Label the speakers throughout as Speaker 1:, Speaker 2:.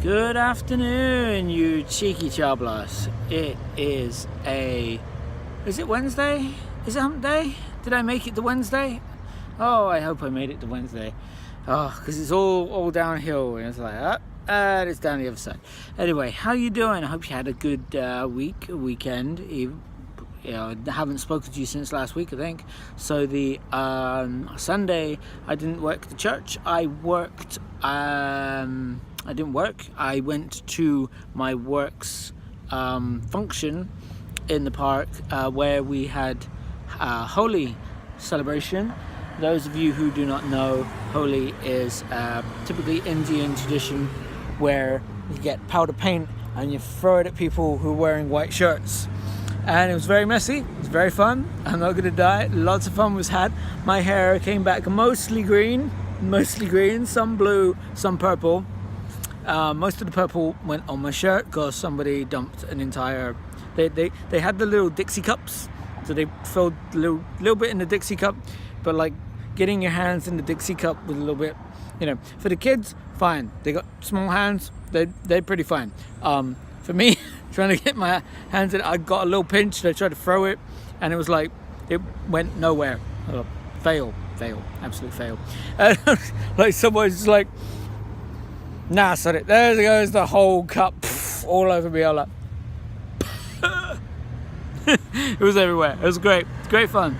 Speaker 1: Good afternoon, you cheeky chobblers. Is it Wednesday? Is it hump day? Did I make it to Wednesday? Oh, I hope I made it to Wednesday. Oh, because it's all downhill, and it's like, and it's down the other side. Anyway, how you doing? I hope you had a good weekend. I haven't spoken to you since last week, I think. So the Sunday, I didn't work at the church. I didn't work. I went to my work's function in the park where we had Holi celebration. Those of you who do not know, Holi is typically Indian tradition where you get powder paint and you throw it at people who are wearing white shirts. And it was very messy, it was very fun. I'm not gonna die, lots of fun was had. My hair came back mostly green, some blue, some purple. Most of the purple went on my shirt because somebody dumped an entire, they had the little Dixie cups, so they filled a little bit in the Dixie cup, but like getting your hands in the Dixie cup with a little bit, for the kids, fine. They got small hands, they're pretty fine. For me, trying to get my hands in, I got a little pinch, and I tried to throw it, and it was like, it went nowhere. Fail, absolute fail. Like someone's just like, nah, sorry, there goes the whole cup, all over me. I'm like, it was everywhere. It was great, great fun.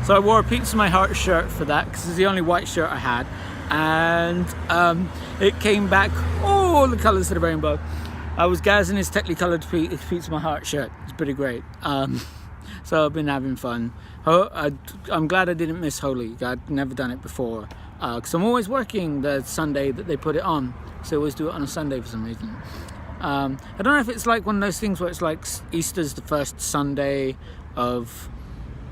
Speaker 1: So I wore a Pizza My Heart shirt for that, because it's the only white shirt I had, and it came back all the colours of the rainbow. I was gazzing his technically coloured Pizza My Heart shirt. It's pretty great. So I've been having fun. I'm glad I didn't miss Holi. I'd never done it before. Because I'm always working the Sunday that they put it on. So I always do it on a Sunday for some reason. I don't know if it's like one of those things where it's like Easter's the first Sunday of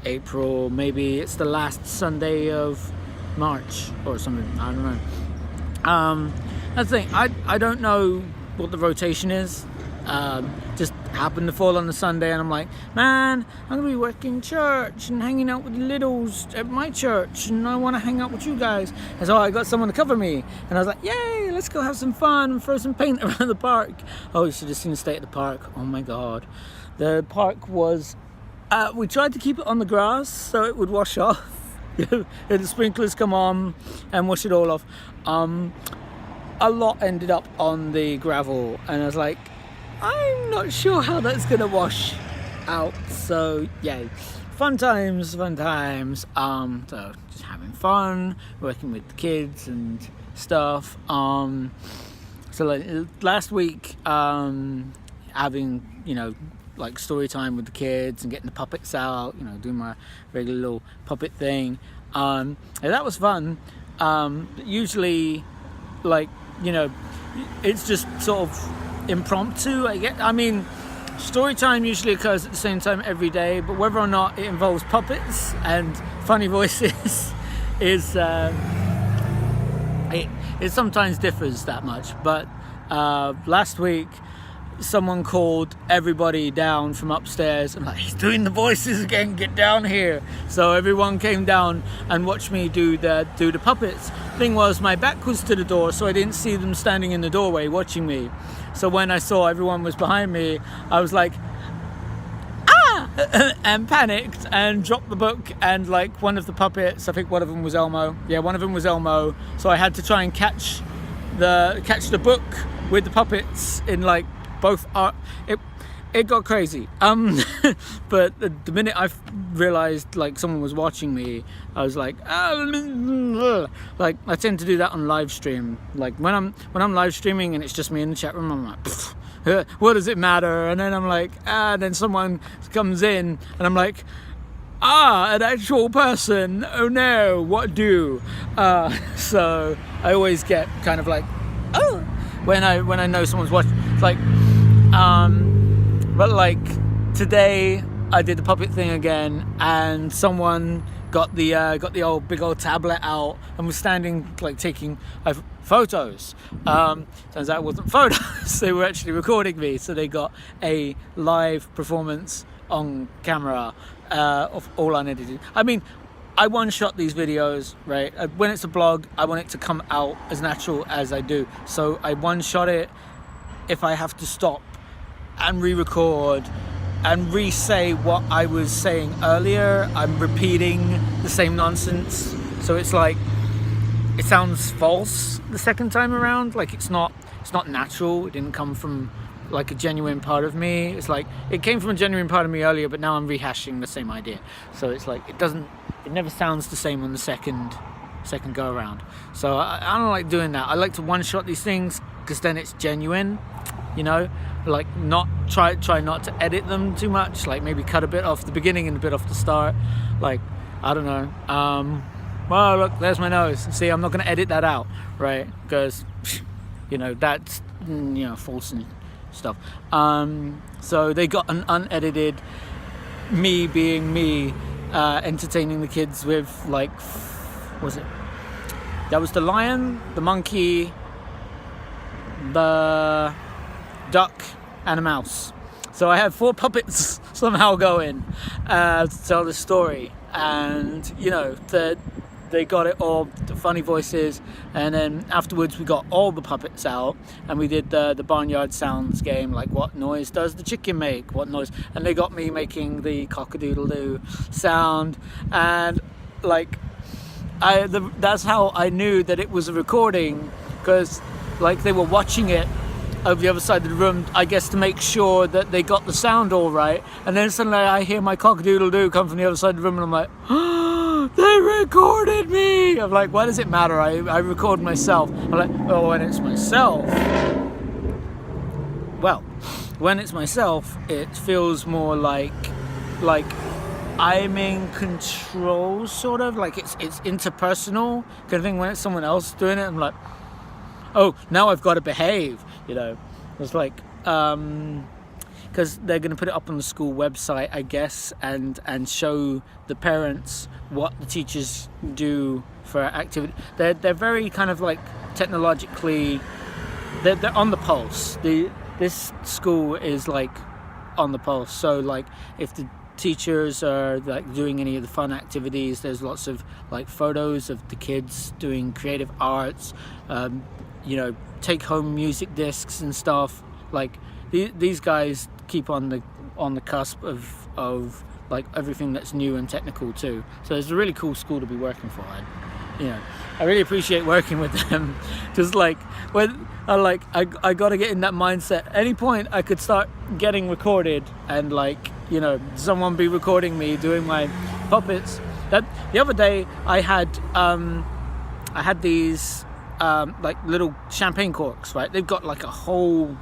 Speaker 1: April. Maybe it's the last Sunday of March or something. I don't know. That's the thing. I don't know what the rotation is. Just happened to fall on the Sunday, and I'm like, man, I'm gonna be working church and hanging out with the littles at my church, and I want to hang out with you guys. And so I got someone to cover me, and I was like, yay, let's go have some fun and throw some paint around the park. Oh, you should have seen the state of the park. Oh my god, the park was we tried to keep it on the grass so it would wash off. The sprinklers come on and wash it all off. A lot ended up on the gravel, and I was like, I'm not sure how that's gonna wash out. So yay, fun times. So just having fun, working with the kids and stuff. So like last week, having like story time with the kids and getting the puppets out, doing my regular little puppet thing. And that was fun. Usually, like, it's just sort of impromptu. I mean, story time usually occurs at the same time every day, but whether or not it involves puppets and funny voices is it sometimes differs that much. But last week someone called everybody down from upstairs and like, he's doing the voices again, get down here. So everyone came down and watched me do the puppets. Thing was, my back was to the door, so I didn't see them standing in the doorway watching me. So when I saw everyone was behind me, I was like, and panicked and dropped the book, and like one of the puppets, I think one of them was Elmo. Yeah, one of them was Elmo. So I had to try and catch the book with the puppets in like both art. It got crazy. But the minute I realized like someone was watching me, I was like, like I tend to do that on live stream. Like when I'm live streaming and it's just me in the chat room, I'm like, what does it matter? And then I'm like, then someone comes in and I'm like, an actual person. Oh no, what do? So I always get kind of like, when I know someone's watching. It's like, but like today I did the puppet thing again, and someone got the big old tablet out and was standing like taking photos. Turns out it wasn't photos, they were actually recording me, so they got a live performance on camera of all unedited. I mean, I one-shot these videos, right? When it's a blog, I want it to come out as natural as I do. So I one-shot it. If I have to stop and re-record and re-say what I was saying earlier, I'm repeating the same nonsense. So it's like, it sounds false the second time around. Like it's not natural. It didn't come from like a genuine part of me. It's like, it came from a genuine part of me earlier, but now I'm rehashing the same idea. So it's like, it never sounds the same on the second go around. So I don't like doing that. I like to one-shot these things because then it's genuine, you know, like not try not to edit them too much, like maybe cut a bit off the beginning and a bit off the start. Like, I don't know. Well, look, there's my nose. See, I'm not going to edit that out, right? Because, you know, that's, you know, false and stuff. So they got an unedited me being me, entertaining the kids with, like, that was the lion, the monkey, the duck, and a mouse. So I had 4 puppets somehow going to tell the story, and you know, they got it all, the funny voices, and then afterwards we got all the puppets out and we did the barnyard sounds game, like what noise does the chicken make, what noise, and they got me making the cock-a-doodle-doo sound, and like that's how I knew that it was a recording, because like they were watching it over the other side of the room, I guess, to make sure that they got the sound all right, and then suddenly I hear my cock-a-doodle-doo come from the other side of the room and I'm like, oh, they recorded me. I'm like, why does it matter? I record myself. I'm like, oh, when it's myself, well, when it's myself, it feels more like I'm in control, sort of, like it's interpersonal kind of thing. When it's someone else doing it, I'm like, oh, now I've got to behave, you know. It's like, because they're going to put it up on the school website, I guess, and show the parents what the teachers do for activity. They're very kind of like technologically, they're on the pulse. This school is like on the pulse. So like, if the teachers are like doing any of the fun activities, there's lots of like photos of the kids doing creative arts, you know, take home music discs and stuff. Like these guys keep on the cusp of like everything that's new and technical too. So it's a really cool school to be working for. I really appreciate working with them. Just like when I got to get in that mindset. At any point I could start getting recorded and like, you know, someone be recording me doing my puppets. That the other day I had these like little champagne corks, right? They've got like a whole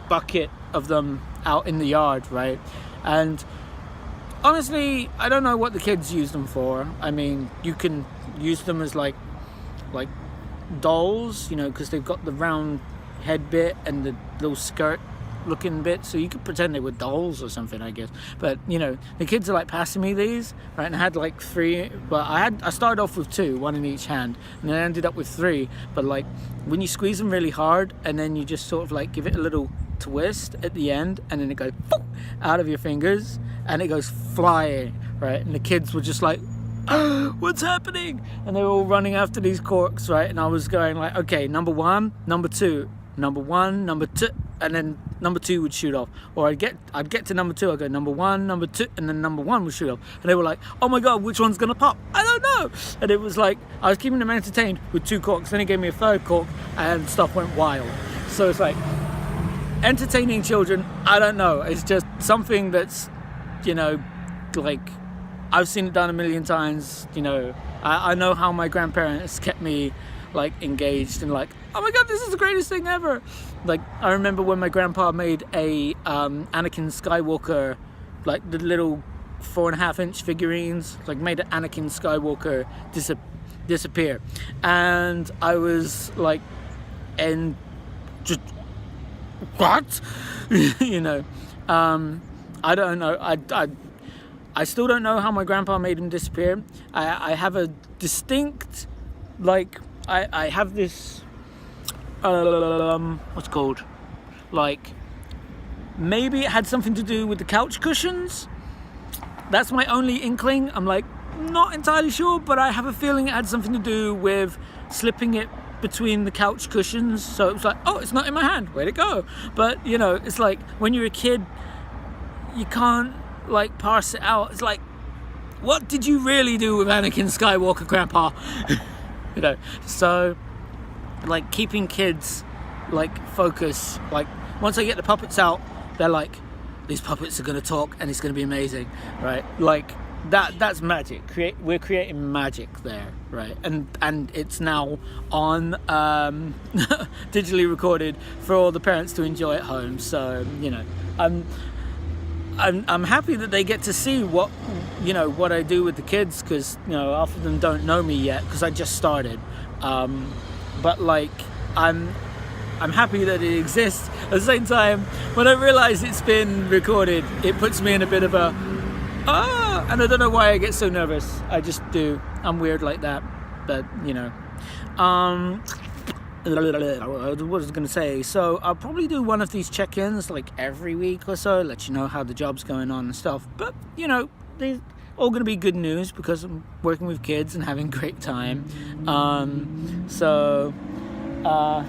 Speaker 1: bucket of them out in the yard, right? And honestly, I don't know what the kids use them for. I mean, you can use them as like dolls, you know, because they've got the round head bit and the little skirt looking bit, so you could pretend they were dolls or something, I guess. But you know, the kids are like passing me these, right? And I had like 3, but I started off with 2, 1 in each hand, and then I ended up with 3. But like, when you squeeze them really hard and then you just sort of like give it a little twist at the end, and then it goes out of your fingers and it goes flying, right? And the kids were just like, oh, what's happening? And they were all running after these corks, right? And I was going like, okay, number 1, number 2, number 1, number 2, and then number 2 would shoot off. Or I'd get to number 2, I'd go number 1, number 2, and then number 1 would shoot off. And they were like, oh my god, which one's gonna pop? I don't know. And it was like, I was keeping them entertained with 2 corks, then he gave me a 3rd cork and stuff went wild. So it's like, entertaining children, I don't know, it's just something that's, you know, like, I've seen it done a million times, you know. I know how my grandparents kept me like engaged and like, oh my god, this is the greatest thing ever. Like, I remember when my grandpa made a Anakin Skywalker, like the little 4.5-inch figurines, like made an Anakin Skywalker disappear, and I was like, and just what? You know, I don't know. I still don't know how my grandpa made him disappear. I have a distinct, like, I have this, what's it called? Like, maybe it had something to do with the couch cushions. That's my only inkling. I'm like, not entirely sure, but I have a feeling it had something to do with slipping it between the couch cushions. So it was like, oh, it's not in my hand, where'd it go? But you know, it's like when you're a kid, you can't like parse it out. It's like, what did you really do with Anakin Skywalker, Grandpa? You know, so like keeping kids like focus, like once I get the puppets out, they're like, these puppets are gonna talk and it's gonna be amazing, right? Like that's magic. We're creating magic there, right? And it's now on digitally recorded for all the parents to enjoy at home. So you know, I'm happy that they get to see what, you know, what I do with the kids, because you know, half of them don't know me yet because I just started. But like I'm happy that it exists. At the same time, when I realise it's been recorded, it puts me in a bit of a and I don't know why I get so nervous. I just do. I'm weird like that. But you know, what was I going to say? So I'll probably do one of these check-ins like every week or so, let you know how the job's going on and stuff. But you know, they're all going to be good news because I'm working with kids and having a great time. So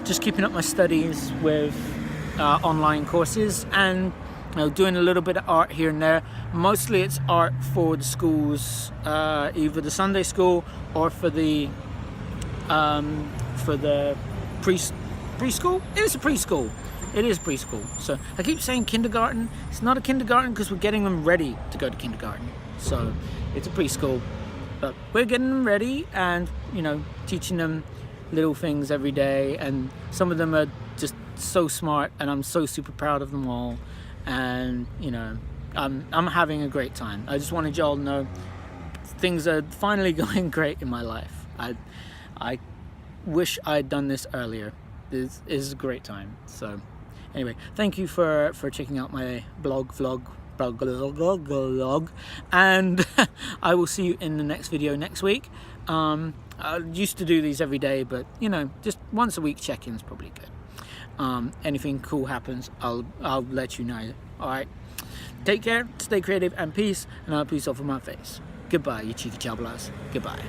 Speaker 1: just keeping up my studies with online courses, and you know, doing a little bit of art here and there. Mostly it's art for the schools, either the Sunday school or for the preschool. It is a preschool. It is preschool. So I keep saying kindergarten. It's not a kindergarten because we're getting them ready to go to kindergarten. So it's a preschool, but we're getting them ready and, you know, teaching them little things every day. And some of them are just so smart, and I'm so super proud of them all. And you know, I'm having a great time. I just wanted y'all to know things are finally going great in my life. I wish I'd done this earlier. This is a great time. So anyway, thank you for checking out my vlog, and I will see you in the next video next week. I used to do these every day, but you know, just once a week check-in is probably good. Anything cool happens, I'll let you know. Alright, take care, stay creative, and peace, and I'll peace off of my face. Goodbye, you cheeky chablas. Goodbye.